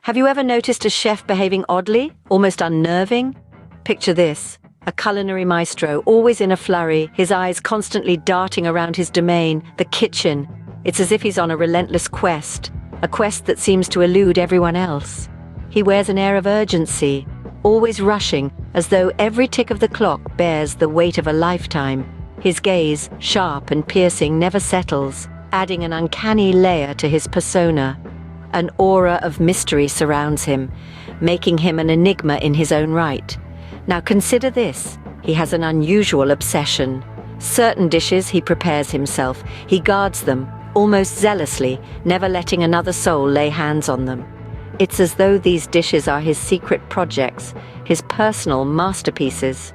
Have you ever noticed a chef behaving oddly, almost unnerving? Picture this, a culinary maestro, always in a flurry, his eyes constantly darting around his domain, the kitchen. It's as if he's on a relentless quest, a quest that seems to elude everyone else. He wears an air of urgency, always rushing, as though every tick of the clock bears the weight of a lifetime. His gaze, sharp and piercing, never settles, adding an uncanny layer to his persona. An aura of mystery surrounds him, making him an enigma in his own right. Now consider this, he has an unusual obsession. Certain dishes he prepares himself, he guards them, almost zealously, never letting another soul lay hands on them. It's as though these dishes are his secret projects, his personal masterpieces.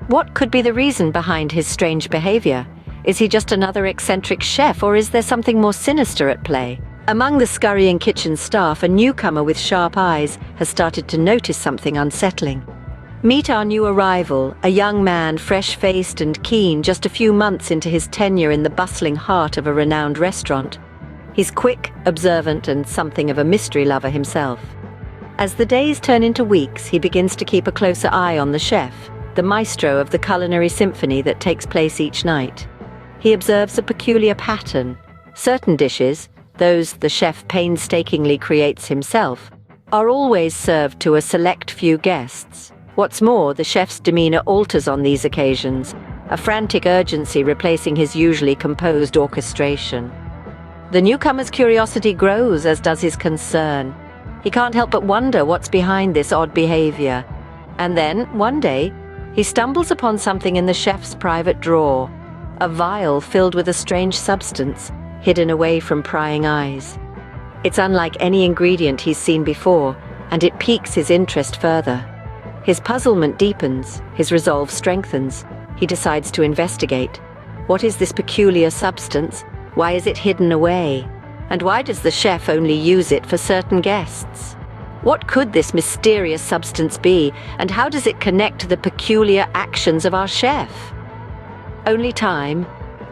What could be the reason behind his strange behavior? Is he just another eccentric chef, or is there something more sinister at play? Among the scurrying kitchen staff, a newcomer with sharp eyes has started to notice something unsettling. Meet our new arrival, a young man, fresh-faced and keen, just a few months into his tenure in the bustling heart of a renowned restaurant. He's quick, observant, and something of a mystery lover himself. As the days turn into weeks, he begins to keep a closer eye on the chef, the maestro of the culinary symphony that takes place each night. He observes a peculiar pattern. Certain dishes, those the chef painstakingly creates himself, are always served to a select few guests. What's more, the chef's demeanor alters on these occasions, a frantic urgency replacing his usually composed orchestration. The newcomer's curiosity grows, as does his concern. He can't help but wonder what's behind this odd behavior. And then, one day, he stumbles upon something in the chef's private drawer, a vial filled with a strange substance, hidden away from prying eyes. It's unlike any ingredient he's seen before, and it piques his interest further. His puzzlement deepens, his resolve strengthens. He decides to investigate. What is this peculiar substance? Why is it hidden away? And why does the chef only use it for certain guests? What could this mysterious substance be, and how does it connect to the peculiar actions of our chef? Only time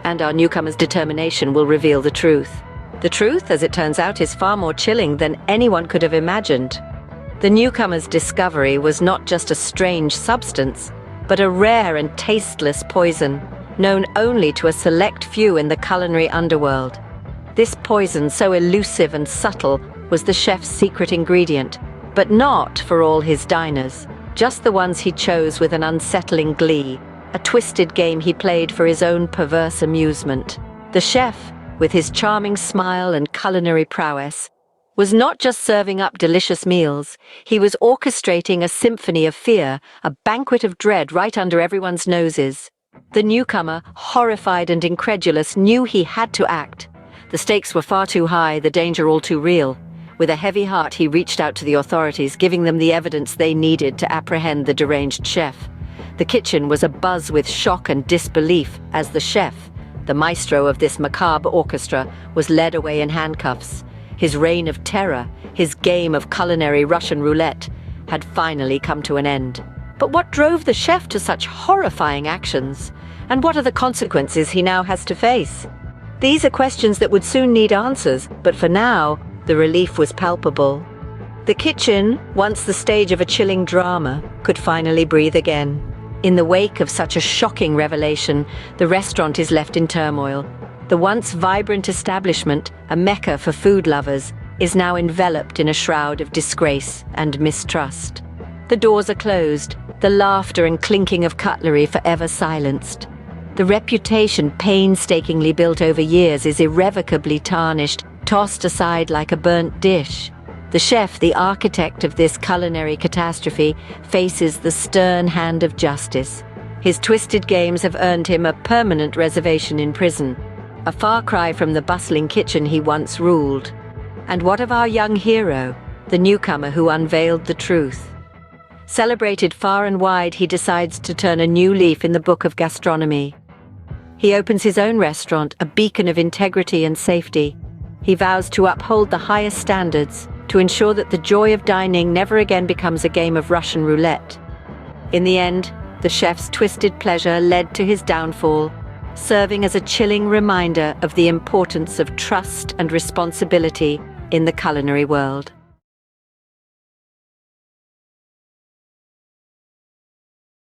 and our newcomer's determination will reveal the truth. The truth, as it turns out, is far more chilling than anyone could have imagined. The newcomer's discovery was not just a strange substance, but a rare and tasteless poison, known only to a select few in the culinary underworld. This poison, so elusive and subtle, was the chef's secret ingredient, but not for all his diners, just the ones he chose with an unsettling glee, a twisted game he played for his own perverse amusement. The chef, with his charming smile and culinary prowess, was not just serving up delicious meals, he was orchestrating a symphony of fear, a banquet of dread right under everyone's noses. The newcomer, horrified and incredulous, knew he had to act. The stakes were far too high, the danger all too real. With a heavy heart, he reached out to the authorities, giving them the evidence they needed to apprehend the deranged chef. The kitchen was abuzz with shock and disbelief as the chef, the maestro of this macabre orchestra, was led away in handcuffs. His reign of terror, his game of culinary Russian roulette, had finally come to an end. But what drove the chef to such horrifying actions? And what are the consequences he now has to face? These are questions that would soon need answers, but for now, the relief was palpable. The kitchen, once the stage of a chilling drama, could finally breathe again. In the wake of such a shocking revelation, the restaurant is left in turmoil. The once vibrant establishment, a mecca for food lovers, is now enveloped in a shroud of disgrace and mistrust. The doors are closed, the laughter and clinking of cutlery forever silenced. The reputation painstakingly built over years is irrevocably tarnished, tossed aside like a burnt dish. The chef, the architect of this culinary catastrophe, faces the stern hand of justice. His twisted games have earned him a permanent reservation in prison, a far cry from the bustling kitchen he once ruled. And what of our young hero, the newcomer who unveiled the truth? Celebrated far and wide, he decides to turn a new leaf in the book of gastronomy. He opens his own restaurant, a beacon of integrity and safety. He vows to uphold the highest standards, to ensure that the joy of dining never again becomes a game of Russian roulette. In the end, the chef's twisted pleasure led to his downfall, serving as a chilling reminder of the importance of trust and responsibility in the culinary world.